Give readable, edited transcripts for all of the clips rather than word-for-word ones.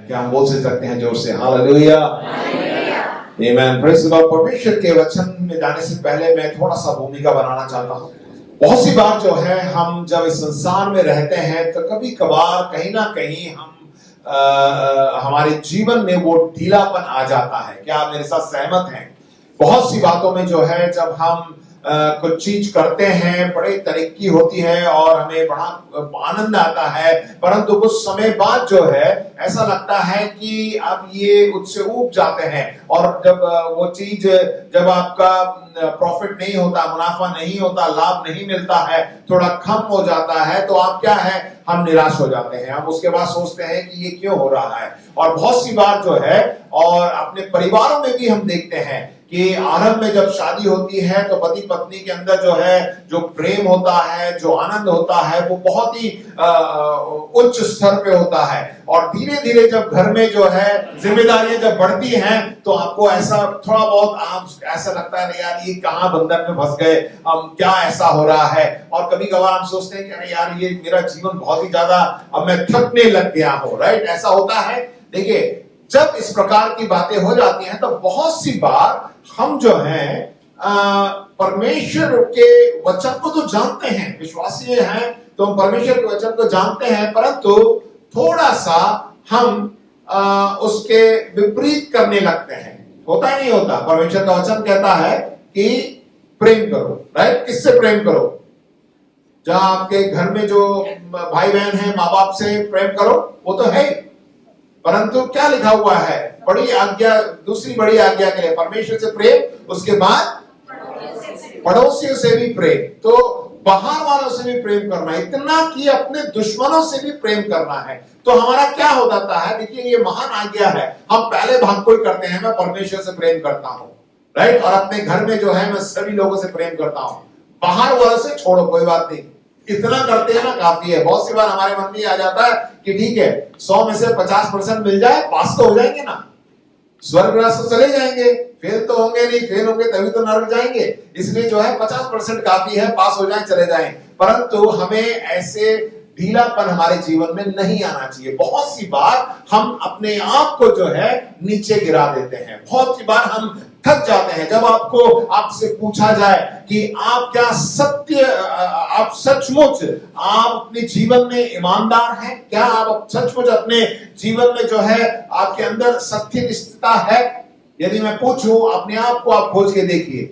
क्या हम बोल सकते हैं जोर से हालेलुया, आमीन, प्रेज़ गॉड। परमेश्वर के वचन में जाने से पहले मैं थोड़ा सा भूमिका बनाना चाहता हूँ। बहुत सी बार जो है हम जब इस संसार में रहते हैं तो कभी कभार कहीं ना कहीं हम हमारे जीवन में वो ढीलापन आ जाता है। क्या आप मेरे साथ सहमत हैं? बहुत सी बातों में जो है जब हम कुछ चीज करते हैं, बड़े तरक्की होती है और हमें बड़ा आनंद आता है, परंतु कुछ समय बाद जो है ऐसा लगता है कि अब ये उससे ऊब जाते हैं और जब वो चीज जब आपका प्रॉफिट नहीं होता, मुनाफा नहीं होता, लाभ नहीं मिलता है, थोड़ा कम हो जाता है, तो आप क्या है, हम निराश हो जाते हैं। हम उसके बाद सोचते हैं कि ये क्यों हो रहा है। और बहुत सी बार जो है और अपने परिवारों में भी हम देखते हैं कि आरंभ में जब शादी होती है तो पति पत्नी के अंदर जो है जो प्रेम होता है, जो आनंद होता है, वो बहुत ही उच्च स्तर पे होता है। और धीरे धीरे जब घर में जो है जिम्मेदारियां जब बढ़ती हैं तो आपको ऐसा थोड़ा बहुत ऐसा लगता है यार ये कहां बंधन में फंस गए, हम क्या ऐसा हो रहा है। और कभी कभार हम सोचते हैं कि अरे यार ये मेरा जीवन बहुत ही ज्यादा, अब मैं थकने लग गया हूं, राइट, ऐसा होता है। देखिए, जब इस प्रकार की बातें हो जाती हैं तो बहुत सी बार हम जो हैं परमेश्वर के वचन को तो जानते हैं, विश्वासी हैं तो हम परमेश्वर के वचन को जानते हैं, परंतु थोड़ा सा हम उसके विपरीत करने लगते हैं। होता ही नहीं होता। परमेश्वर का वचन कहता है कि प्रेम करो, राइट, किससे प्रेम करो? जहां आपके घर में जो भाई बहन है, माँ बाप से प्रेम करो, वो तो है, परंतु क्या लिखा हुआ है? बड़ी आज्ञा, दूसरी बड़ी आज्ञा के लिए परमेश्वर से प्रेम, उसके बाद पड़ोसियों से भी प्रेम, तो बाहर वालों से भी प्रेम करना, इतना कि अपने दुश्मनों से भी प्रेम करना है। तो हमारा क्या हो जाता है? देखिए, ये महान आज्ञा है। हम पहले भाग को ही करते हैं, मैं परमेश्वर से प्रेम करता हूं, राइट, और अपने घर में जो है मैं सभी लोगों से प्रेम करता हूं। बाहर वालों से छोड़ो, कोई बात नहीं, इतना करते हैं ना, काफी है। बहुत सी बार हमारे मन में आ जाता है कि ठीक है 100 में से 50% मिल जाए, पास तो हो जाएंगे ना, स्वर्ग राज तो चले जाएंगे, फेल तो होंगे नहीं, फेल होंगे तभी तो नरक जाएंगे। इसलिए जो है 50% काफी है, पास हो जाए, चले जाएं। परंतु हमें ऐसे ढीलापन हमारे जीवन में नहीं आना चाहिए। बहुत सी बार हम अपने आप को जो है नीचे गिरा देते हैं, बहुत सी बार हम थक जाते हैं। जब आपसे पूछा जाए कि आप क्या आप सचमुच आप अपने जीवन में ईमानदार हैं, क्या आप सचमुच अपने जीवन में जो है आपके अंदर सत्य निष्ठता है? यदि मैं पूछूं, अपने आप को आप खोज के देखिए।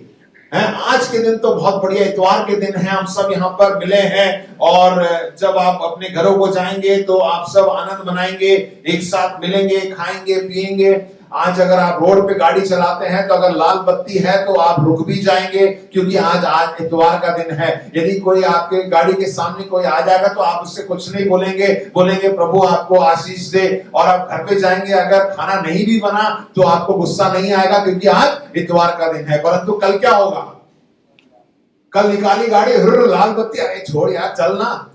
आज के दिन तो बहुत बढ़िया इतवार के दिन है, हम सब यहाँ पर मिले हैं और जब आप अपने घरों को जाएंगे तो आप सब आनंद मनाएंगे, एक साथ मिलेंगे, खाएंगे, पिएंगे। आज अगर आप रोड पे गाड़ी चलाते हैं तो अगर लाल बत्ती है तो आप रुक भी जाएंगे, क्योंकि आज इतवार का दिन है। यदि कोई आपके गाड़ी के सामने कोई आ जाएगा तो आप उससे कुछ नहीं बोलेंगे, बोलेंगे प्रभु आपको आशीष दे, और आप घर पे जाएंगे, अगर खाना नहीं भी बना तो आपको गुस्सा नहीं आएगा, क्योंकि आज इतवार का दिन है। परंतु कल क्या होगा? कल निकाली गाड़ी, लाल बत्ती, अरे छोड़ यार, चलना,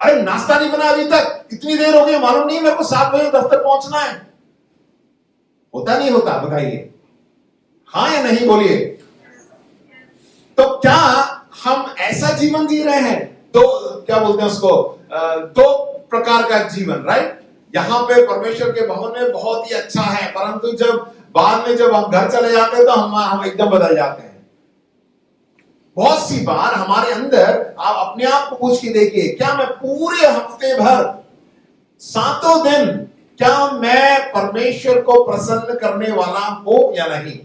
अरे नाश्ता नहीं बना अभी तक, इतनी देर हो गई, मालूम नहीं मेरे को 7 बजे दफ्तर पहुंचना है। होता नहीं होता? बताइए हाँ या नहीं, बोलिए। तो क्या हम ऐसा जीवन जी रहे हैं? तो क्या बोलते हैं उसको, 2 प्रकार का जीवन, राइट। यहां पे परमेश्वर के भवन में बहुत ही अच्छा है, परंतु जब बाद में जब हम घर चले जाते हैं तो हम एकदम बदल जाते हैं। बहुत सी बार हमारे अंदर, आप अपने आप को पूछ के देखिए, क्या मैं पूरे हफ्ते भर 7 दिन क्या मैं परमेश्वर को प्रसन्न करने वाला हूं या नहीं?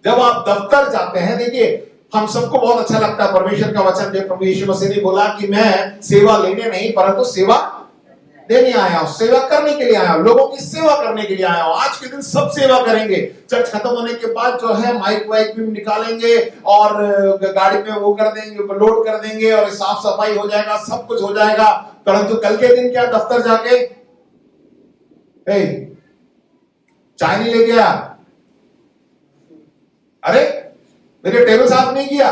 जब आप दफ्तर जाते हैं, देखिए हम सबको बहुत अच्छा लगता है परमेश्वर का वचन, जब प्रभु यीशु मसीह ने बोला कि मैं सेवा लेने नहीं परंतु सेवा देने आया हूं, सेवा करने के लिए आया हूं, लोगों की सेवा करने के लिए आया हूं। आज के दिन सब सेवा करेंगे। चर्च खत्म होने के बाद जो है माइक वाइक भी निकालेंगे और गाड़ी में वो कर देंगे, लोड कर देंगे और साफ सफाई हो जाएगा, सब कुछ हो जाएगा। परंतु कल के दिन क्या, दफ्तर जाके चाय नहीं ले गया, अरे मेरे टेबल साफ नहीं किया,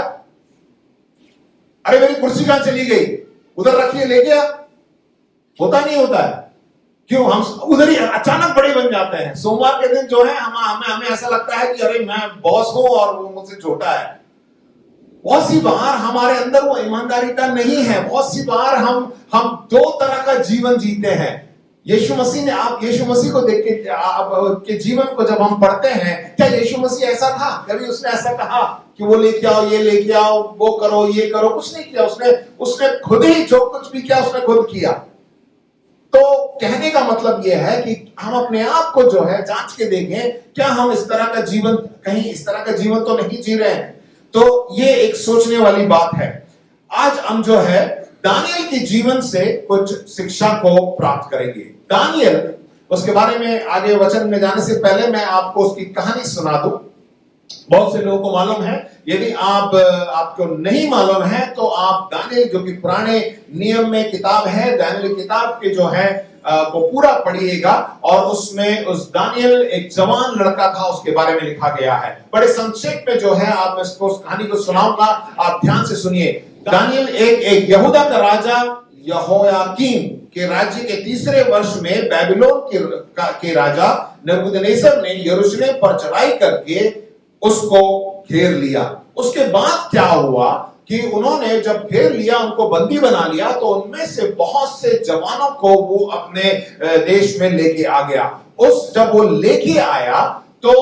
अरे मेरी कुर्सी कहां चली गई, उधर रखिए, ले गया। होता नहीं होता है? क्यों? हम उधर ही अचानक बड़े बन जाते हैं। सोमवार के दिन जो है हमें ऐसा लगता है कि अरे मैं बॉस हूं और वो मुझसे छोटा है। बहुत सी बार हमारे अंदर वो ईमानदारीता नहीं है। बहुत सी बार हम 2 तरह का जीवन जीते हैं। यीशु मसीह ने, आप यीशु मसीह को देख के के जीवन को जब हम पढ़ते हैं, क्या यीशु मसीह ऐसा था? कभी उसने ऐसा कहा कि वो लेके आओ, ये लेके आओ, वो करो, ये करो? कुछ नहीं किया उसने खुद ही जो कुछ भी किया उसने खुद किया। तो कहने का मतलब यह है कि हम अपने आप को जो है जांच के देखें, क्या हम इस तरह का जीवन, कहीं इस तरह का जीवन तो नहीं जी रहे हैं? तो ये एक सोचने वाली बात है। आज हम जो है दानियल के जीवन से कुछ शिक्षा को प्राप्त करेंगे। दानियल, उसके बारे में आगे वचन में जाने से पहले मैं आपको उसकी कहानी सुना दूं। बहुत से लोगों को मालूम है, यदि आपको नहीं मालूम है तो आप दानियल, जो कि पुराने नियम में किताब है, दानियल किताब के जो है को पूरा पढ़िएगा, और उसमें उस दानियल एक जवान लड़का था, उसके बारे में लिखा गया है। बड़े संक्षेप में जो है आप इसको, उस कहानी को सुनाऊंगा, आप ध्यान से सुनिए। दानियल एक यहूदा का राजा यहोयाकीम के राज्य के तीसरे वर्ष में बेबीलोन के राजा नबूकदनेस्सर ने यरूशलेम पर चढ़ाई करके उसको घेर लिया। उसके बाद क्या हुआ कि उन्होंने जब घेर लिया, उनको बंदी बना लिया, तो उनमें से बहुत से जवानों को वो अपने देश में लेके आ गया। जब वो लेके आया तो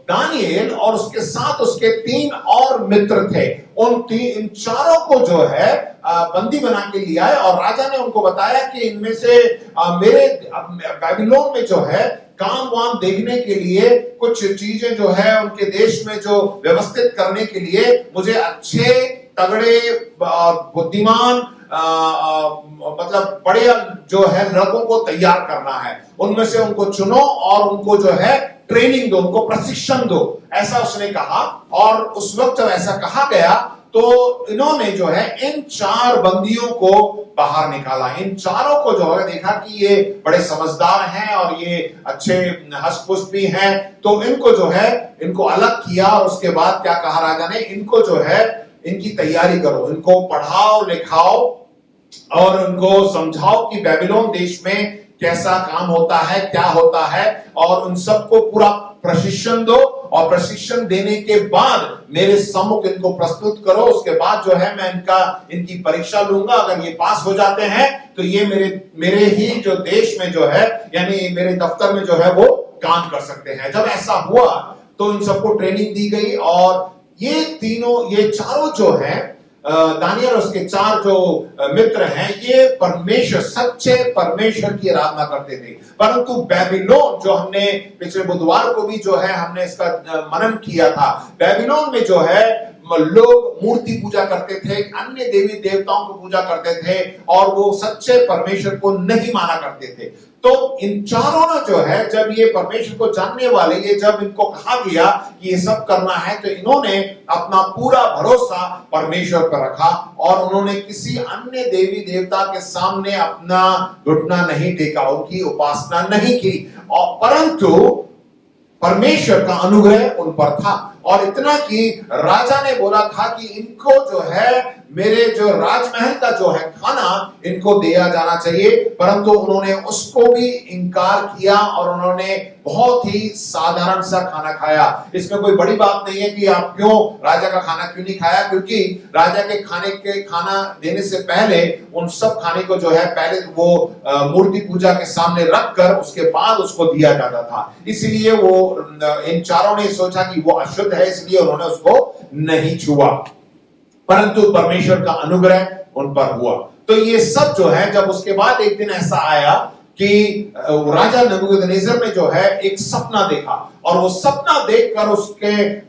दानियल और उसके साथ उसके 3 और मित्र थे। इन चारों को जो है बंदी बना के लिया है, और राजा ने उनको बताया कि इनमें से मेरे बेबीलोन में जो है काम वाम देखने के लिए, कुछ चीजें जो है उनके देश में जो व्यवस्थित करने के लिए मुझे अच्छे, तगड़े, बुद्धिमान, मतलब बड़े जो है लड़कों को तैयार करना है। उनमें से उनको चुनो और उनको जो है ट्रेनिंग दो, उनको प्रशिक्षण दो, ऐसा उसने कहा। और उस वक्त जब ऐसा कहा गया तो इन्होंने जो है इन 4 बंदियों को बाहर निकाला। इन चारों को जो है देखा कि ये बड़े समझदार हैं और ये अच्छे हष्ट-पुष्ट भी हैं, तो इनको जो है इनको अलग किया। और उसके बाद क्या कहा राजा ने, इनको जो है इनकी तैयारी करो, इनको पढ़ाओ लिखाओ और उनको समझाओ कि बेबीलोन देश में कैसा काम होता है, क्या होता है, और उन सबको पूरा प्रशिक्षण दो। और प्रशिक्षण देने के बाद मेरे सम्मुख इनको प्रस्तुत करो। उसके बाद जो है मैं इनकी परीक्षा लूंगा। अगर ये पास हो जाते हैं तो ये मेरे ही जो देश में जो है, यानी मेरे दफ्तर में जो है वो काम कर सकते हैं। जब ऐसा हुआ तो इन सबको ट्रेनिंग दी गई, और ये चारों जो है दानियल और उसके 4 जो मित्र हैं, ये परमेश्वर, सच्चे परमेश्वर की आराधना करते थे। परंतु बेबीलोन, जो हमने पिछले बुधवार को भी जो है हमने इसका मनन किया था, बेबीलोन में जो है लोग मूर्ति पूजा करते थे, अन्य देवी देवताओं को पूजा करते थे, और वो सच्चे परमेश्वर को नहीं माना करते थे। तो इन चारों ने जो है, जब ये परमेश्वर को जानने वाले, ये जब इनको कहा गया कि ये सब करना है, तो इन्होंने अपना पूरा भरोसा परमेश्वर पर रखा, और उन्होंने किसी अन्य देवी देवता के सामने अपना घुटना नहीं टेका, उनकी उपासना नहीं की। और परंतु परमेश्वर का अनुग्रह उन पर था, और इतना कि राजा ने बोला था कि इनको जो है मेरे जो राजमहल का जो है खाना इनको दिया जाना चाहिए। परंतु उन्होंने उसको भी इनकार किया, और उन्होंने बहुत ही साधारण सा खाना खाया। इसमें कोई बड़ी बात नहीं है कि आप क्यों राजा का खाना क्यों नहीं खाया, क्योंकि राजा के खाना देने से पहले उन सब खाने को जो है पहले वो मूर्ति पूजा के सामने रखकर उसके बाद उसको दिया जाता था। इसलिए वो इन चारों ने सोचा कि वो अशुद्ध है, इसलिए उन्होंने उसको नहीं छुआ। परंतु परमेश्वर का अनुग्रह उन पर हुआ। तो ये सब जो है, जब उसके बाद एक दिन ऐसा आया कि राजा नबूकदनेस्सर ने जो है एक सपना देखा, और वो सपना देखकर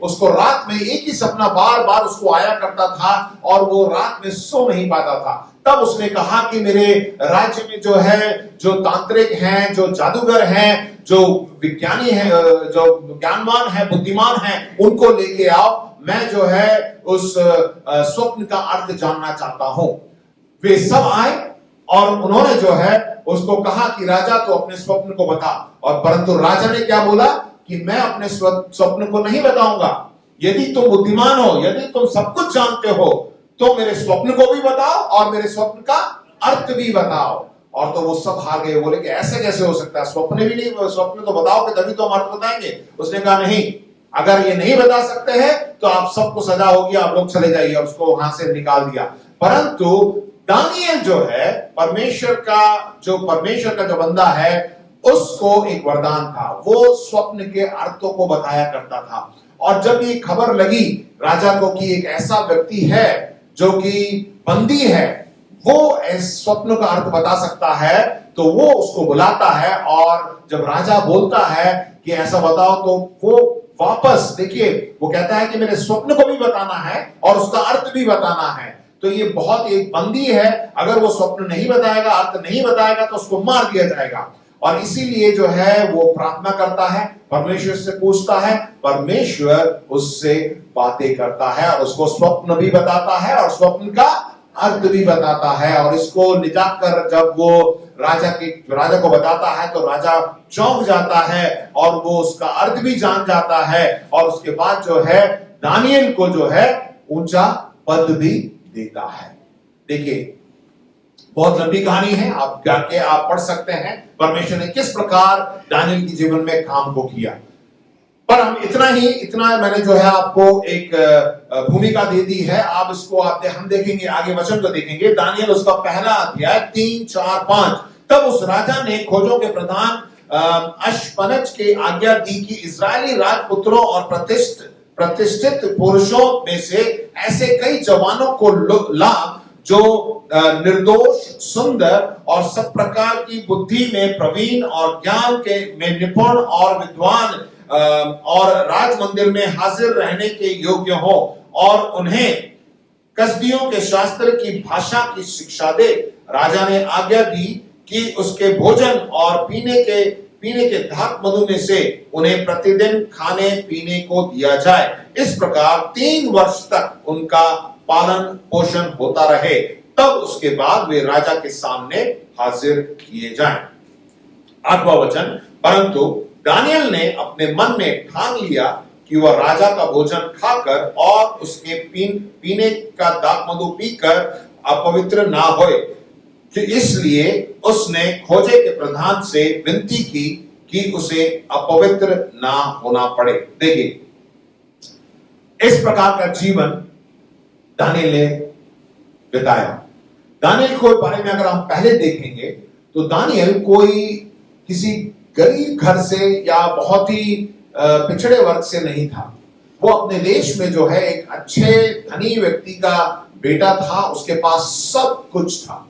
उसको रात में एक ही सपना बार बार उसको आया करता था, और वो रात में सो नहीं पाता था। तब उसने कहा कि मेरे राज्य में जो है, जो तांत्रिक हैं, जो जादूगर हैं, जो विज्ञानी हैं, जो ज्ञानवान है, बुद्धिमान है, उनको लेके आओ। मैं जो है उस स्वप्न का अर्थ जानना चाहता हूं। वे सब आए, और उन्होंने जो है उसको कहा कि राजा तो अपने स्वप्न को बता। और परंतु राजा ने क्या बोला कि मैं अपने स्वप्न को नहीं बताऊंगा। यदि तुम बुद्धिमान हो, यदि तुम सब कुछ जानते हो, तो मेरे स्वप्न को भी बताओ और मेरे स्वप्न का अर्थ भी बताओ। और तो वो सब हार गए, बोले कि ऐसे कैसे हो सकता है, स्वप्न तो बताओगे तभी तो हम अर्थ बताएंगे। उसने कहा नहीं, अगर ये नहीं बता सकते हैं तो आप सबको सजा होगी, आप लोग चले जाइए। उसको वहां से निकाल दिया। परंतु दानियल जो है परमेश्वर का जो बंदा है, उसको एक वरदान था, वो स्वप्न के अर्थों को बताया करता था। और जब ये खबर लगी राजा को कि एक ऐसा व्यक्ति है जो कि बंदी है, वो इस स्वप्न का अर्थ बता सकता है, तो वो उसको बुलाता है। और जब राजा बोलता है कि ऐसा बताओ, तो वो वापस देखिए वो कहता है कि मेरे स्वप्न को भी बताना है और उसका अर्थ भी बताना है। तो ये बहुत एक बंदी है, अगर वो स्वप्न नहीं बताएगा, अर्थ नहीं बताएगा, तो उसको मार दिया जाएगा। और इसीलिए जो है वो प्रार्थना करता है, परमेश्वर से पूछता है, परमेश्वर उससे बातें करता है और उसको स्वप्न भी बताता है और स्वप्न का अर्थ भी बताता है। और इसको निजात कर जब वो राजा को बताता है, तो राजा चौंक जाता है और वो उसका अर्थ भी जान जाता है। और उसके बाद जो है दानियल को जो है ऊंचा पद भी देता है। देखिए बहुत लंबी कहानी है, आप जाके आप पढ़ सकते हैं परमेश्वर ने किस प्रकार दानियल के जीवन में काम को किया। पर हम इतना मैंने जो है आपको एक भूमिका दे दी है। आप इसको हम देखेंगे आगे, वचन को देखेंगे। दानियल उसका पहला अध्याय 3, 4, 5। तब उस राजा ने खोजों के प्रधान अश्पनज के आज्ञा दी कि इजरायली राजपुत्रों और प्रतिष्ठित पुरुषों में से ऐसे कई जवानों को ला जो निर्दोष, सुंदर और सब प्रकार की बुद्धि में प्रवीण और ज्ञान में निपुण और विद्वान और राज मंदिर में हाजिर रहने के योग्य हो, और उन्हें कसदियों के शास्त्र की भाषा की शिक्षा दे। राजा ने आज्ञा दी कि उसके भोजन और पीने के धात मधु में से उन्हें प्रतिदिन खाने पीने को दिया जाए। इस प्रकार 3 वर्ष तक उनका पालन पोषण होता रहे, तब उसके बाद वे राजा के सामने हाजिर किए जाएं। 8वां वचन, परंतु दानियल ने अपने मन में ठान लिया कि वह राजा का भोजन खाकर और उसके पीने का दाख मधु पीकर अपवित्र ना होए, तो इसलिए उसने खोजे के प्रधान से विनती की कि उसे अपवित्र ना होना पड़े। देखिए इस प्रकार का जीवन दानियल ने बिताया। दानियल के बारे में अगर हम पहले देखेंगे तो दानियल कोई किसी गरीब घर से या बहुत ही पिछड़े वर्ग से नहीं था। वो अपने देश में जो है एक अच्छे धनी व्यक्ति का बेटा था, उसके पास सब कुछ था।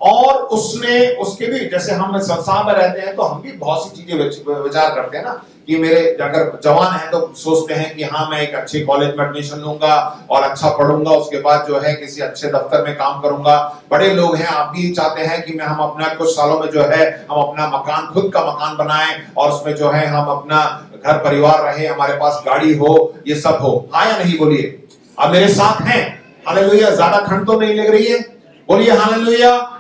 और उसके भी, जैसे हम संसार में रहते हैं तो हम भी बहुत सी चीजें विचार करते हैं ना, कि मेरे अगर जवान है तो सोचते हैं कि हाँ मैं एक अच्छे कॉलेज में एडमिशन लूंगा और अच्छा पढ़ूंगा, उसके बाद जो है किसी अच्छे दफ्तर में काम करूंगा। बड़े लोग हैं, आप भी चाहते हैं कि मैं हम अपना कुछ सालों में जो है हम अपना मकान, खुद का मकान बनाएं और उसमें जो है हम अपना घर परिवार रहे, हमारे पास गाड़ी हो, ये सब हो। हाँ या नहीं बोलिए, अब मेरे साथ हैं। हालेलुया। ज्यादा खंड तो नहीं लग रही है, बोलिए हालेलुया।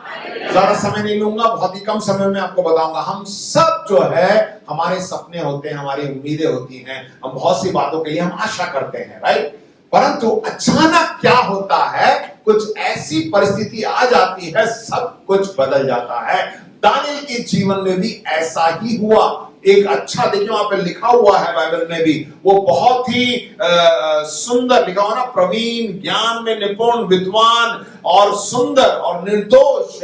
ज्यादा समय नहीं लूंगा, बहुत ही कम समय में आपको बताऊंगा। हम सब जो है हमारे सपने होते हैं, हमारी उम्मीदें होती हैं, हम बहुत सी बातों के लिए हम आशा करते हैं, राइट। परंतु अचानक क्या होता है, कुछ ऐसी परिस्थिति आ जाती है, सब कुछ बदल जाता है। दानियल के जीवन में भी ऐसा ही हुआ। एक अच्छा, देखिए वहां पे लिखा हुआ है बाइबल में भी, वो बहुत ही सुंदर लिखा हुआ ना, प्रवीण, ज्ञान में निपुण, विद्वान और सुंदर और निर्दोष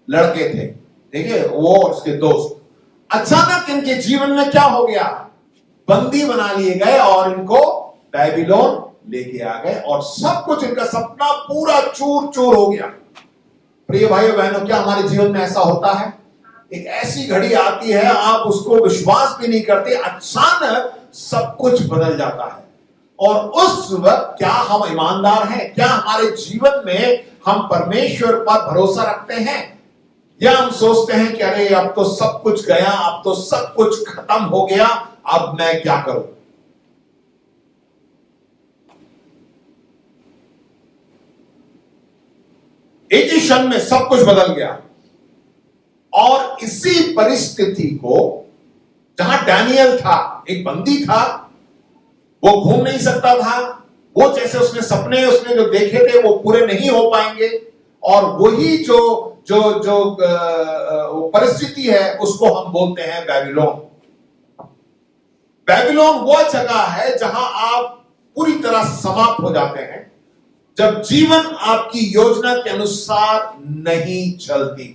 लड़के थे। देखिए वो और उसके दोस्त, अचानक इनके जीवन में क्या हो गया, बंदी बना लिए गए और इनको बेबीलोन लेके आ गए और सब कुछ, इनका सपना पूरा चूर चूर हो गया। प्रिय भाइयों बहनों, क्या हमारे जीवन में ऐसा होता है? एक ऐसी घड़ी आती है, आप उसको विश्वास भी नहीं करते, अचानक सब कुछ बदल जाता है। और उस वक्त क्या हम ईमानदार हैं? क्या हमारे जीवन में हम परमेश्वर पर भरोसा रखते हैं, या हम सोचते हैं कि अरे अब तो सब कुछ गया, अब तो सब कुछ खत्म हो गया, अब मैं क्या करूं? एक ही क्षण में सब कुछ बदल गया। और इसी परिस्थिति को, जहां दानियल था, एक बंदी था, वो घूम नहीं सकता था, वो जैसे उसने सपने उसने जो देखे थे वो पूरे नहीं हो पाएंगे, और वही जो परिस्थिति है उसको हम बोलते हैं बेबीलोन। बेबीलोन वो जगह है जहां आप पूरी तरह समाप्त हो जाते हैं, जब जीवन आपकी योजना के अनुसार नहीं चलती,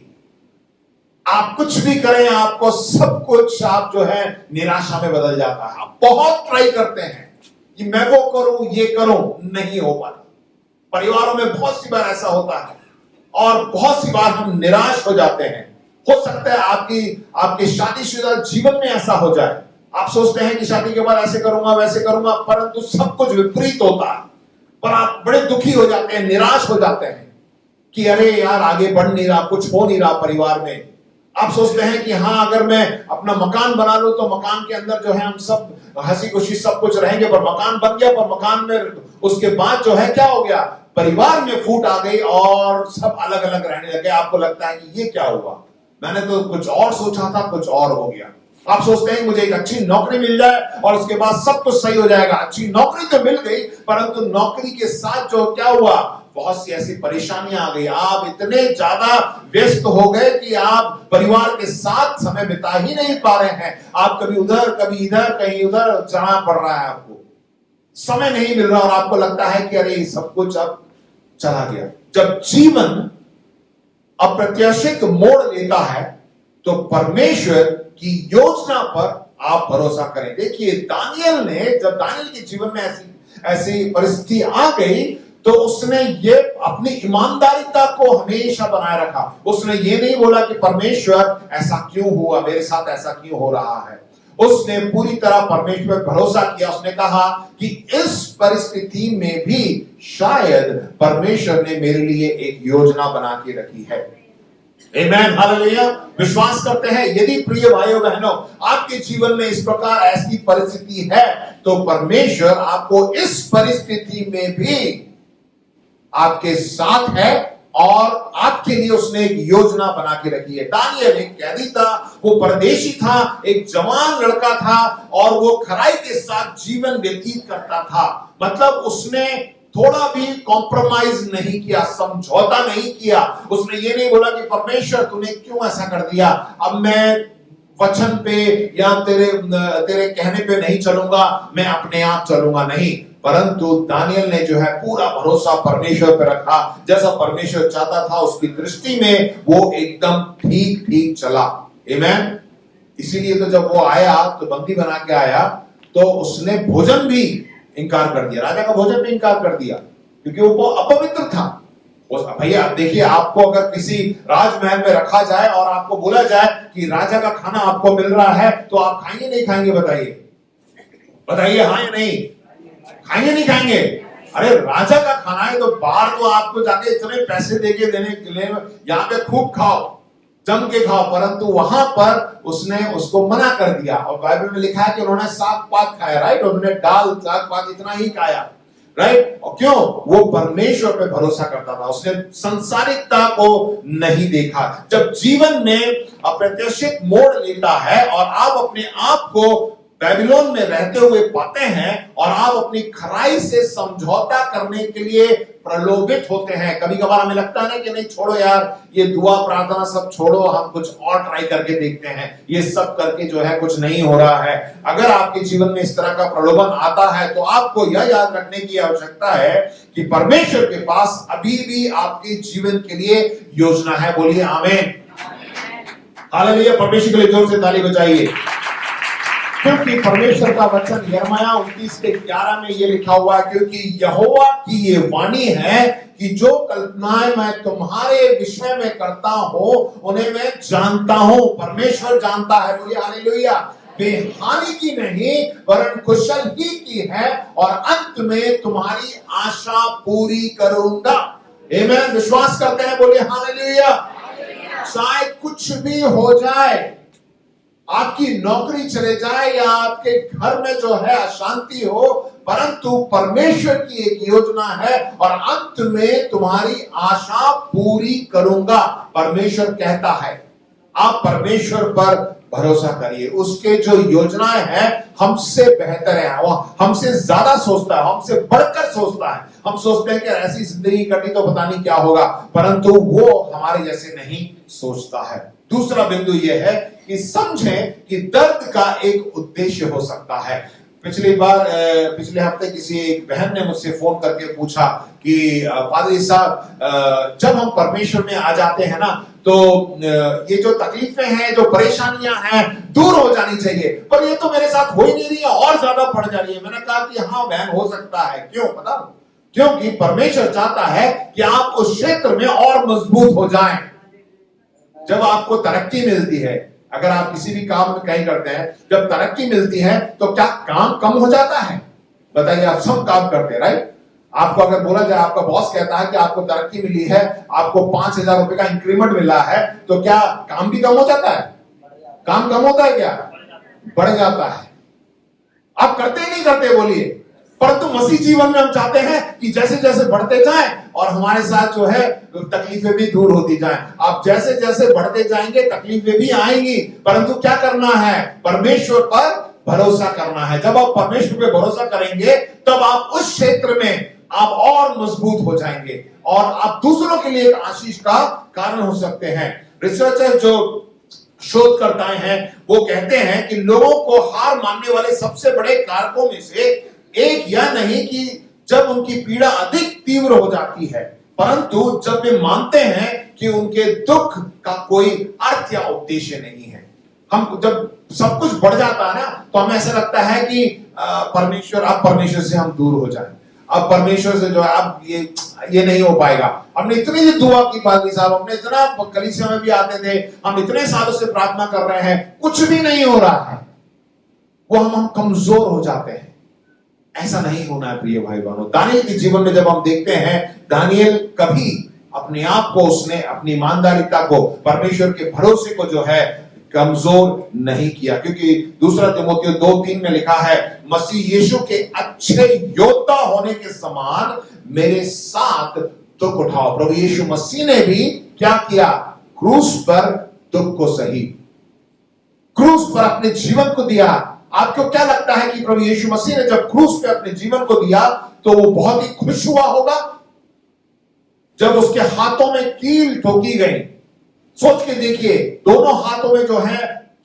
आप कुछ भी करें, आपको सब कुछ आप जो है निराशा में बदल जाता है। आप बहुत ट्राई करते हैं कि मैं वो करूं, ये करूं, नहीं हो पाता। परिवारों में बहुत सी बार ऐसा होता है और बहुत सी बार हम निराश हो जाते हैं। हो सकता है आपकी शादीशुदा जीवन में ऐसा हो जाए, आप सोचते हैं कि शादी के बाद ऐसे करूंगा, वैसे करूंगा, परंतु सब कुछ विपरीत होता है। पर आप बड़े दुखी हो जाते हैं, निराश हो जाते हैं कि अरे यार, आगे बढ़ नहीं रहा, कुछ हो नहीं रहा परिवार में। आप सोचते हैं कि हाँ, अगर मैं अपना मकान बना लूं तो मकान के अंदर जो है हम सब हंसी खुशी सब कुछ रहेंगे, पर मकान बन गया, पर मकान में उसके बाद जो है क्या हो गया, परिवार में फूट आ गई और सब अलग अलग रहने लगे। आपको लगता है कि ये क्या हुआ, मैंने तो कुछ और सोचा था, कुछ और हो गया। आप सोचते हैं मुझे एक अच्छी नौकरी मिल जाए और उसके बाद सब कुछ सही हो जाएगा। अच्छी नौकरी तो मिल गई, परंतु नौकरी के साथ जो क्या हुआ, बहुत सी ऐसी परेशानियां आ गई। आप इतने ज्यादा व्यस्त हो गए कि आप परिवार के साथ समय बिता ही नहीं पा रहे हैं। आप कभी उधर, कभी इधर, कहीं उधर जाना पड़ रहा है, आपको समय नहीं मिल रहा और आपको लगता है कि अरे सब कुछ अब चला गया। जब जीवन अप्रत्याशित मोड़ लेता है तो परमेश्वर की योजना पर आप भरोसा करें। देखिए, जब दानियल के जीवन में ऐसी परिस्थिति आ गई तो उसने ये अपनी ईमानदारिता को हमेशा बनाए रखा। उसने ये नहीं बोला कि परमेश्वर ऐसा क्यों हुआ, मेरे साथ ऐसा क्यों हो रहा है। उसने पूरी तरह परमेश्वर पर भरोसा किया। उसने कहा कि इस परिस्थिति में भी शायद परमेश्वर ने मेरे लिए एक योजना बना के रखी है। आमेन, हालेलुया। विश्वास करते हैं, यदि प्रिय भाइयों बहनों आपके जीवन में इस प्रकार ऐसी परिस्थिति है तो परमेश्वर आपको इस परिस्थिति में भी आपके साथ है और आपके लिए उसने एक योजना बना के रखी है। दानियल एक कैदी था, वो परदेशी था, एक जवान लड़का था और वो खराई के साथ जीवन व्यतीत करता था। मतलब उसने थोड़ा भी कॉम्प्रोमाइज नहीं किया, समझौता नहीं किया। उसने ये नहीं बोला कि परमेश्वर तूने क्यों ऐसा कर दिया, अब मैं वचन पे या तेरे कहने पे नहीं चलूंगा, मैं अपने आप चलूंगा। नहीं, परंतु दानियल ने जो है पूरा भरोसा परमेश्वर पे रखा। जैसा परमेश्वर चाहता था उसकी दृष्टि में वो एकदम ठीक ठीक चला। आमेन। इसीलिए तो जब वो आया तो बंदी बना के आया तो उसने भोजन भी इनकार कर दिया, राजा का भोजन भी इनकार कर दिया, क्योंकि वो अपवित्र था। भैया देखिए, आपको अगर किसी राजमहल में रखा जाए और आपको बोला जाए कि राजा का खाना आपको मिल रहा है तो आप खाएंगे नहीं खाएंगे? बताइए हाँ या नहीं? खाएंगे नहीं खाएंगे? अरे राजा का खाना है तो बाहर तो आपको जाके इतने पैसे देके देने के लिए, यहाँ पे खूब खाओ, जम के खाओ, परंतु वहां पर उसने उसको मना कर दिया। और बाइबल में लिखा है कि उन्होंने साग पात खाया, राइट? उन्होंने दाल साग पात इतना ही खाया, राइट? और क्यों? वो परमेश्वर पे भरोसा करता था, उसने संसारिकता को नहीं देखा। जब जीवन में अप्रत्याशित मोड़ लेता है और आप अपने आप को बेबीलोन में रहते हुए पाते हैं और आप अपनी खराई से समझौता करने के लिए प्रलोभित होते हैं। कभी कभार हमें लगता है ना कि नहीं छोड़ो यार, ये दुआ प्रार्थना सब छोड़ो, हम कुछ और ट्राई करके देखते हैं, ये सब करके जो है कुछ नहीं हो रहा है। अगर आपके जीवन में इस तरह का प्रलोभन आता है तो आपको यह याद रखने की आवश्यकता है कि परमेश्वर के पास अभी भी आपके जीवन के लिए योजना है। बोलिए आमीन, हालेलुया। परमेश्वर के लिए जोर से ताली बजाइए, क्योंकि परमेश्वर का वचन यिर्मयाह 29:11 में ये लिखा हुआ है, क्योंकि यहोवा की ये वाणी है कि जो कल्पनाएं मैं तुम्हारे विषय में करता हूं उन्हें मैं जानता हूं। परमेश्वर जानता है, बोलिए हालेलुया। वे हानि की नहीं वरन कुशल ही की है और अंत में तुम्हारी आशा पूरी करूंगा। आमीन। विश्वास करते हैं? बोलिए हालेलुया। चाहे कुछ भी हो जाए, आपकी नौकरी चले जाए या आपके घर में जो है अशांति हो, परंतु परमेश्वर की एक योजना है और अंत में तुम्हारी आशा पूरी करूंगा। परमेश्वर कहता है, आप परमेश्वर पर भरोसा करिए। उसके जो योजनाएं हैं हमसे बेहतर है, वो हमसे ज्यादा सोचता है, हमसे बढ़कर सोचता है। हम सोचते हैं कि ऐसी जिंदगी कटी तो पता नहीं क्या होगा, परंतु वो हमारे जैसे नहीं सोचता है। दूसरा बिंदु यह है कि समझें कि दर्द का एक उद्देश्य हो सकता है। पिछले हफ्ते किसी एक बहन ने मुझसे फोन करके पूछा कि पादरी साहब, जब हम परमेश्वर में आ जाते हैं ना तो ये जो तकलीफें हैं, जो परेशानियां हैं, दूर हो जानी चाहिए, पर ये तो मेरे साथ हो ही नहीं रही है, और ज्यादा बढ़ जा रही है। मैंने कहा कि हाँ बहन, हो सकता है। क्यों पता? क्योंकि परमेश्वर चाहता है कि आप उस क्षेत्र में और मजबूत हो जाएं। जब आपको तरक्की मिलती है, अगर आप किसी भी काम में कहीं करते हैं, जब तरक्की मिलती है तो क्या काम कम हो जाता है? बताइए, आप सब काम करते हैं, राइट? आपको अगर बोला जाए, आपका बॉस कहता है कि आपको तरक्की मिली है, आपको 5,000 रुपए का इंक्रीमेंट मिला है, तो क्या काम भी कम हो जाता है? काम कम होता है क्या? बढ़ जाता है। आप करते ही नहीं करते, बोलिए। परंतु मसीह जीवन में हम चाहते हैं कि जैसे जैसे बढ़ते जाएं और हमारे साथ जो है तकलीफें भी दूर होती जाएं। आप जैसे जैसे बढ़ते जाएंगे तकलीफें भी आएंगी, परंतु क्या करना है? परमेश्वर पर भरोसा करना है। जब आप परमेश्वर पे भरोसा करेंगे तब आप उस क्षेत्र में आप और मजबूत हो जाएंगे और आप दूसरों के लिए एक आशीष का कारण हो सकते हैं। रिसर्चर जो शोधकर्ताएं हैं वो कहते हैं कि लोगों को हार मानने वाले सबसे बड़े कारकों में से एक यह नहीं कि जब उनकी पीड़ा अधिक तीव्र हो जाती है, परंतु जब वे मानते हैं कि उनके दुख का कोई अर्थ या उद्देश्य नहीं है। हम जब सब कुछ बढ़ जाता है ना तो हमें ऐसा लगता है कि परमेश्वर से हम दूर हो जाएं। अब परमेश्वर से जो है अब ये नहीं हो पाएगा। हमने इतनी दुआ की पादरी साहब, हमने इतना कलीसिया में भी आते थे, हम इतने सालों से प्रार्थना कर रहे हैं, कुछ भी नहीं हो रहा है। वो हम कमजोर हो जाते हैं। ऐसा नहीं होना है प्रिय भाई बहनों। दानियल के जीवन में जब हम देखते हैं, दानियल कभी अपने आप को, उसने अपनी ईमानदारिता को, परमेश्वर के भरोसे को जो है कमजोर नहीं किया, क्योंकि दूसरा तिमोथेयुस 2:3 में लिखा है, मसीह यीशु के अच्छे योद्धा होने के समान मेरे साथ दुख उठाओ। प्रभु यीशु मसीह ने भी क्या किया? क्रूस पर दुख को सही, क्रूस पर अपने जीवन को दिया। आपको क्या लगता है कि प्रभु यीशु मसीह ने जब क्रूस पे अपने जीवन को दिया तो वो बहुत ही खुश हुआ होगा? जब उसके हाथों में कील ठोकी गई, सोच के देखिए, दोनों हाथों में जो है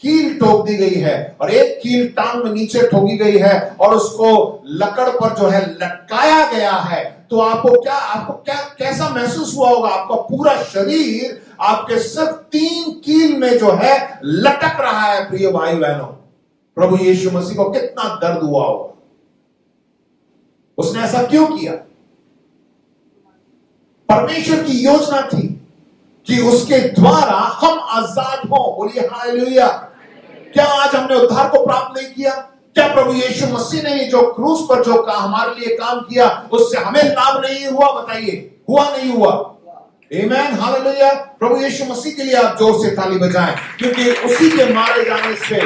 कील ठोक दी गई है और एक कील टांग में नीचे ठोकी गई है और उसको लकड़ पर जो है लटकाया गया है, तो आपको कैसा महसूस हुआ होगा? आपका पूरा शरीर आपके सिर्फ 3 कील में जो है लटक रहा है। प्रिय भाई बहनों, प्रभु यीशु मसीह को कितना दर्द हुआ होगा। उसने ऐसा क्यों किया? परमेश्वर की योजना थी कि उसके द्वारा हम आजाद हों। बोलिए हालेलुया। क्या आज हमने उद्धार को प्राप्त नहीं किया? क्या प्रभु यीशु मसीह ने जो क्रूस पर जो हमारे लिए काम किया उससे हमें लाभ नहीं हुआ? बताइए, हुआ नहीं हुआ? आमीन, हालेलुया। प्रभु यीशु मसीह के लिए आप जोर से ताली बजाएं, क्योंकि उसी के मारे जाने से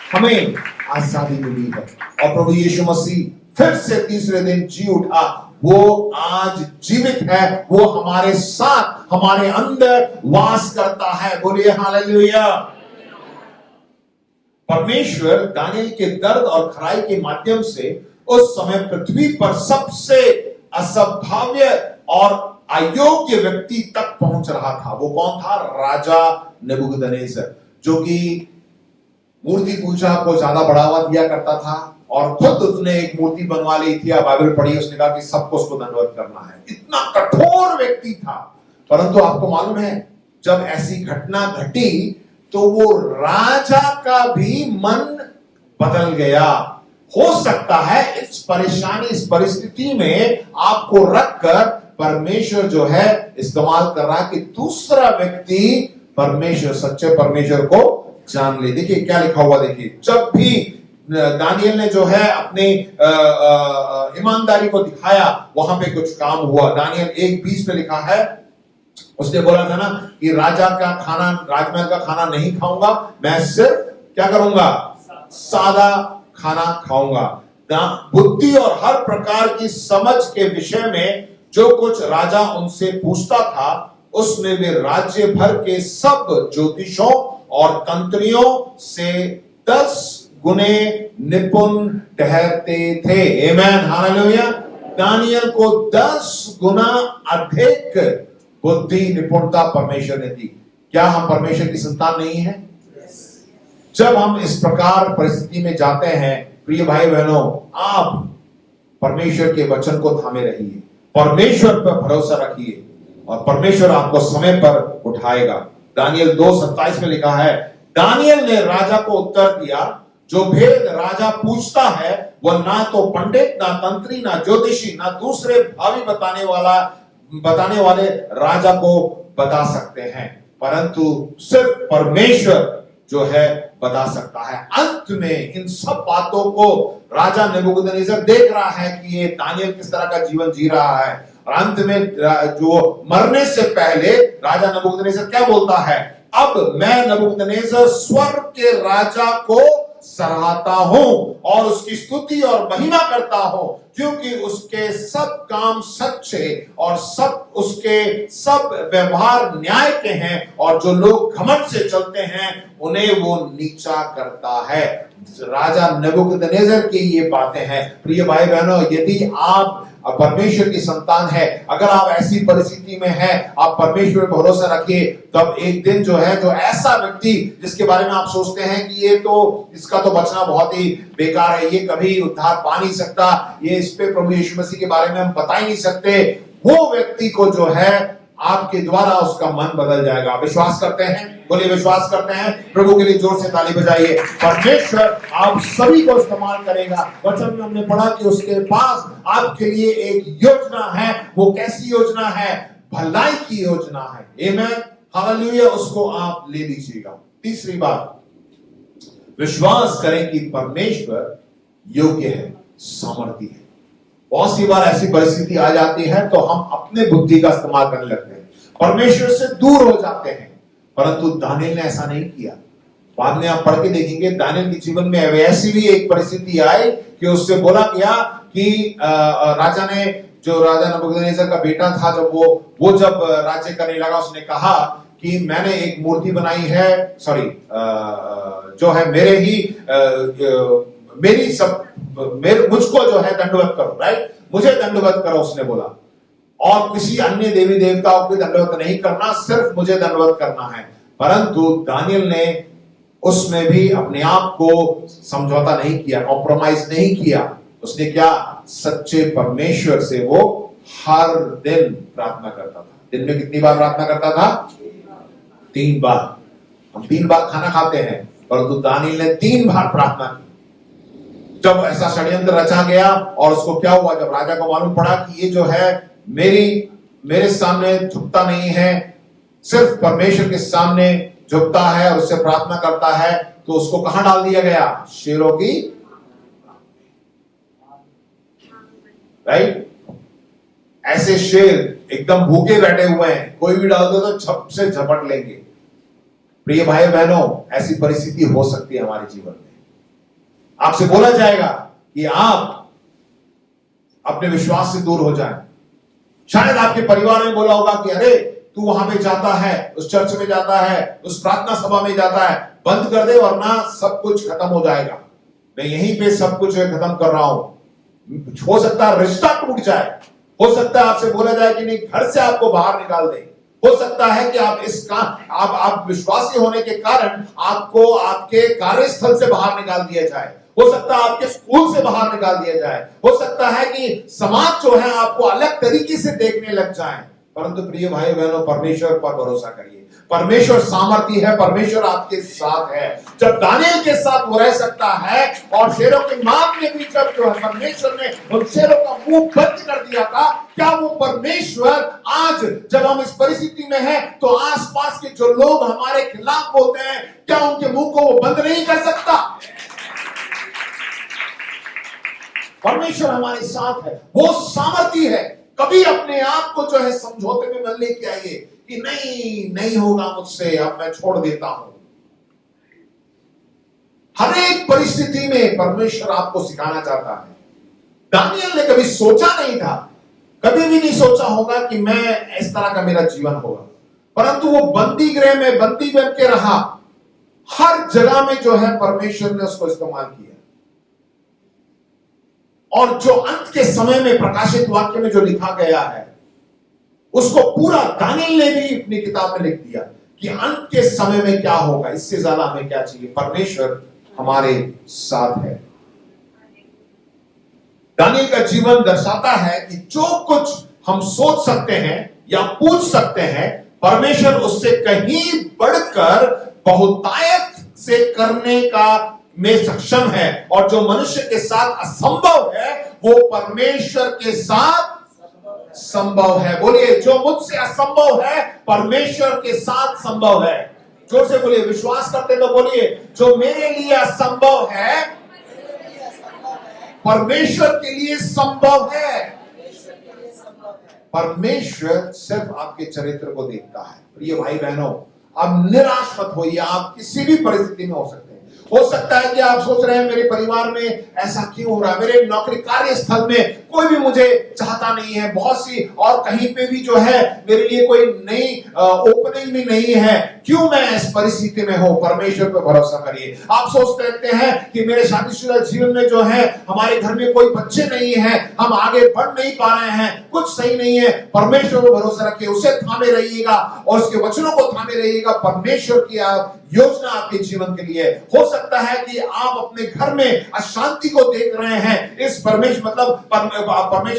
हमें आजादी मिली है। और प्रभु यीशु मसीह फिर से तीसरे दिन जी उठा। वो आज जीवित है, वो हमारे साथ, हमारे अंदर वास करता है। बोलिए हालेलुया। परमेश्वर दानियल के दर्द और खराई के माध्यम से उस समय पृथ्वी पर सबसे असंभाव्य और अयोग्य व्यक्ति तक पहुंच रहा था। वो कौन था? राजा नेबूकदनेस्सर, जो कि मूर्ति पूजा को ज्यादा बढ़ावा दिया करता था और खुद उसने एक मूर्ति बनवा ली थी। बाइबल पढ़ी, उसने कहा कि सबको उसको दंडवत करना है। इतना कठोर व्यक्ति था। परंतु आपको मालूम है, जब ऐसी घटना घटी तो वो राजा का भी मन बदल गया। हो सकता है इस परेशानी, इस परिस्थिति में आपको रखकर परमेश्वर जो है इस्तेमाल कर रहा है कि दूसरा व्यक्ति परमेश्वर, सच्चे परमेश्वर को जान ले। देखिए क्या लिखा हुआ, देखिए, जब भी दानियल ने जो है अपनी ईमानदारी को दिखाया, वहां पे कुछ काम हुआ। दानियल 1:20 पे लिखा है, उसने बोला था ना कि राजा का खाना, राजमहल का खाना नहीं खाऊंगा, मैं सिर्फ क्या करूंगा? सादा खाना खाऊंगा। बुद्धि और हर प्रकार की समझ के विषय में जो कुछ राजा उनसे पूछता था, उसमें वे राज्य भर के सब ज्योतिषों और तंत्रियों से 10 गुने निपुण ठहरते थे। आमीन, हालेलुया। दानियल को 10 गुना अधिक बुद्धि, निपुणता परमेश्वर ने दी। क्या हम परमेश्वर की संतान नहीं है? जब हम इस प्रकार परिस्थिति में जाते हैं प्रिय भाई बहनों, आप परमेश्वर के वचन को थामे रहिए, परमेश्वर पर भरोसा रखिए और परमेश्वर आपको समय पर उठाएगा। दानियल 2:27 में लिखा है, दानियल ने राजा को उत्तर दिया, जो भेद राजा पूछता है वह ना तो पंडित, ना तंत्री, ना ज्योतिषी, ना दूसरे भावी बताने वाले राजा को बता सकते हैं, परंतु सिर्फ परमेश्वर जो है बता सकता है। अंत में इन सब बातों को राजा नेबूकदनेस्सर देख रहा है कि ये दानियल किस तरह का जीवन जी रहा है, और अंत में जो मरने से पहले राजा नेबूकदनेस्सर क्या बोलता है, अब मैं नेबूकदनेस्सर स्वर्ग के राजा को सराहता हूं और उसकी स्तुति और महिमा करता हूं, क्योंकि उसके सब काम सच्चे और सब उसके सब व्यवहार न्याय के हैं, और जो लोग घमंड से चलते हैं उन्हें वो नीचा करता है। राजा नेबूकदनेस्सर की ये बातें हैं। प्रिय भाई बहनों, यदि आप परमेश्वर की संतान है, अगर आप ऐसी परिस्थिति में हैं, आप परमेश्वर पर भरोसा रखिए, तब एक दिन जो है, जो ऐसा व्यक्ति जिसके बारे में आप सोचते हैं कि ये तो, इसका तो बचना बहुत ही बेकार है, ये कभी उद्धार पा नहीं सकता, ये इस पे प्रभु यीशु मसीह के बारे में हम बता ही नहीं सकते, वो व्यक्ति को जो है आपके द्वारा उसका मन बदल जाएगा। विश्वास करते हैं? बोलिए विश्वास करते हैं? प्रभु के लिए जोर से ताली बजाइए। परमेश्वर आप सभी को इस्तेमाल करेगा। वचन में हमने पढ़ा कि उसके पास आपके लिए एक योजना है। वो कैसी योजना है? भलाई की योजना है। आमीन, हालेलुया। उसको आप ले लीजिएगा। तीसरी बात, विश्वास करें कि परमेश्वर योग्य है, सामर्थी है। बहुत सी बार ऐसी परिस्थिति आ जाती है तो हम अपने बुद्धि का इस्तेमाल करने लगते हैं, परमेश्वर से दूर हो जाते हैं, परंतु दानियल ने ऐसा नहीं किया। बाद में आप पढ़ के देखेंगे, दानियल के जीवन में ऐसी भी एक परिस्थिति आई कि उससे बोला गया कि राजा ने, जो राजा नेबूकदनेस्सर का बेटा था, जब वो जब राज्य करने लगा, उसने कहा कि मैंने एक मूर्ति बनाई है, जो है मुझको जो है दंडवत करो, राइट, मुझे दंडवत करो, उसने बोला, और किसी अन्य देवी देवताओं को दंडवत नहीं करना, सिर्फ मुझे दंडवत करना है। परंतु दानियल ने उसमें भी अपने आप को समझौता नहीं किया, कॉम्प्रोमाइज नहीं किया। उसने क्या, सच्चे परमेश्वर से वो हर दिन प्रार्थना करता था। दिन में कितनी बार प्रार्थना करता था? 3 बार। हम 3 बार खाना खाते हैं, परंतु दानियल ने 3 बार प्रार्थना की। जब ऐसा षड्यंत्र रचा गया, और उसको क्या हुआ, जब राजा को मालूम पड़ा कि ये जो है मेरे सामने झुकता नहीं है, सिर्फ परमेश्वर के सामने झुकता है और उससे प्रार्थना करता है, तो उसको कहां डाल दिया गया? शेरों की, राइट। ऐसे शेर एकदम भूखे बैठे हुए हैं, कोई भी डाल दो तो झप से झपट लेंगे। प्रिय भाई बहनों, ऐसी परिस्थिति हो सकती है हमारे जीवन में। आपसे बोला जाएगा कि आप अपने विश्वास से दूर हो जाएं। शायद आपके परिवार में बोला होगा कि अरे तू वहां पे जाता है, उस चर्च में जाता है, उस प्रार्थना सभा में जाता है, बंद कर दे वरना सब कुछ खत्म हो जाएगा। मैं यहीं पे सब कुछ खत्म कर रहा हूं। हो सकता है रिश्ता टूट जाए, हो सकता है आपसे बोला जाए कि नहीं, घर से आपको बाहर निकाल दे, हो सकता है कि आप विश्वासी होने के कारण आपको आपके कार्यस्थल से बाहर निकाल दिया जाए, हो सकता है आपके स्कूल से बाहर निकाल दिया जाए, हो सकता है कि समाज जो है आपको अलग तरीके से देखने लग जाए। परंतु प्रिय भाई बहनों, परमेश्वर पर भरोसा करिए। परमेश्वर सामर्थी है, परमेश्वर आपके साथ है। जब दानियल के साथ वो रह सकता है, और शेरों की मांग में भी जब जो है परमेश्वर ने उन शेरों का मुंह बंद कर दिया था, क्या वो परमेश्वर आज जब हम इस परिस्थिति में हैं तो आसपास के जो लोग हमारे खिलाफ बोलते हैं, क्या उनके मुंह को वो बंद नहीं कर सकता? परमेश्वर हमारे साथ है, वो सामर्थी है। कभी अपने आप को जो है समझौते में मत लेके आइए कि नहीं होगा मुझसे, अब मैं छोड़ देता हूं। हर एक परिस्थिति में परमेश्वर आपको सिखाना चाहता है। दानियल ने कभी सोचा नहीं था, कभी भी नहीं सोचा होगा कि मैं इस तरह का मेरा जीवन होगा, परंतु वो बंदी गृह में बंदी बन के रहा। हर जगह में जो है परमेश्वर ने उसको इस्तेमाल किया, और जो अंत के समय में प्रकाशित वाक्य में जो लिखा गया है उसको पूरा दानियल ने भी अपनी किताब में लिख दिया कि अंत के समय में क्या होगा। इससे ज्यादा हमें क्या चाहिए? परमेश्वर हमारे साथ है। दानियल का जीवन दर्शाता है कि जो कुछ हम सोच सकते हैं या पूछ सकते हैं, परमेश्वर उससे कहीं बढ़कर बहुतायत से करने का में सक्षम है। और जो मनुष्य के साथ असंभव है वो परमेश्वर के साथ संभव है। बोलिए, जो मुझसे असंभव है परमेश्वर के साथ संभव है। जोर से बोलिए, विश्वास करते तो बोलिए, जो मेरे लिए असंभव है परमेश्वर के लिए संभव है। परमेश्वर सिर्फ आपके चरित्र को देखता है। प्रिय भाई बहनों, आप निराश मत होइए। आप किसी भी परिस्थिति में हो सकते हैं। हो सकता है कि आप सोच रहे हैं मेरे परिवार में ऐसा क्यों हो रहा है, मेरे नौकरी कार्य स्थल में कोई भी मुझे चाहता नहीं है, बहुत सी और कहीं पे भी जो है मेरे लिए कोई नई ओपनिंग भी नहीं है, क्यों मैं इस परिस्थिति में हूं। परमेश्वर पर भरोसा करिए। आप सोचते रहते हैं कि मेरे शादीशुदा जीवन में जो है हमारे घर में कोई बच्चे नहीं है, हम आगे बढ़ नहीं पा रहे हैं, कुछ सही नहीं है। परमेश्वर पर भरोसा रखिए, उसे थामे रहिएगा और उसके वचनों को थामे रहिएगा। परमेश्वर की योजना आपके जीवन के लिए। हो सकता है कि आप अपने घर में अशांति को देख रहे हैं। इस परमेश्वर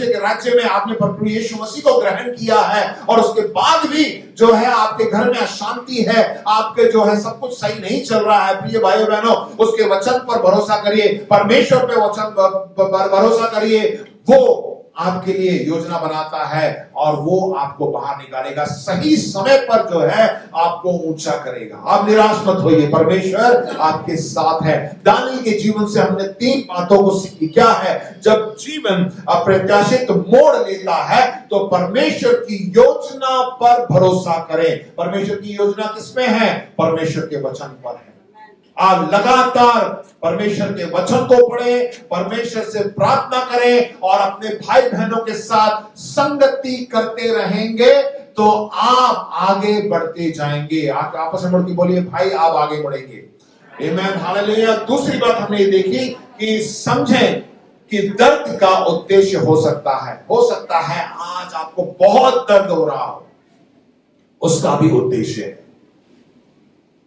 के राज्य में आपने प्रभु यीशु मसीह को ग्रहण किया है और उसके बाद भी जो है आपके घर में अशांति है, आपके जो है सब कुछ सही नहीं चल रहा है। प्रिय भाइयों बहनों, उसके वचन पर भरोसा करिए, परमेश्वर पे वचन पर भरोसा करिए। वो आपके लिए योजना बनाता है और वो आपको बाहर निकालेगा, सही समय पर जो है आपको ऊंचा करेगा। आप निराश मत होइए, परमेश्वर आपके साथ है। दानियल के जीवन से हमने 3 बातों को सीखी। क्या है? जब जीवन अप्रत्याशित मोड़ लेता है तो परमेश्वर की योजना पर भरोसा करें। परमेश्वर की योजना किसमें है? परमेश्वर के वचन पर है। आप लगातार परमेश्वर के वचन को पढ़ें, परमेश्वर से प्रार्थना करें और अपने भाई बहनों के साथ संगति करते रहेंगे तो आप आगे बढ़ते जाएंगे। आप आपस में बढ़ती बोलिए, भाई आप आगे बढ़ेंगे। आमीन, हालेलुया। दूसरी बात हमने ये देखी कि समझें कि दर्द का उद्देश्य हो सकता है। हो सकता है आज आपको बहुत दर्द हो रहा हो, उसका भी उद्देश्य है।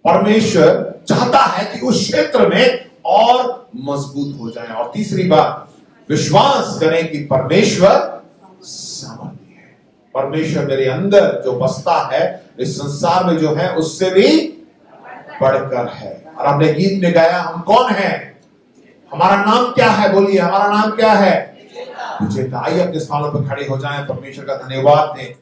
परमेश्वर चाहता है कि उस क्षेत्र में और मजबूत हो जाए। और तीसरी बात, विश्वास करें कि परमेश्वर सामर्थ्य है। परमेश्वर मेरे अंदर जो बसता है इस संसार में जो है उससे भी बढ़कर है। और हमने गीत में गाया, हम कौन है, हमारा नाम क्या है? बोलिए, हमारा नाम क्या है? विजेता। आइए अपने स्थानों पर खड़े हो जाएं, परमेश्वर का धन्यवाद दें।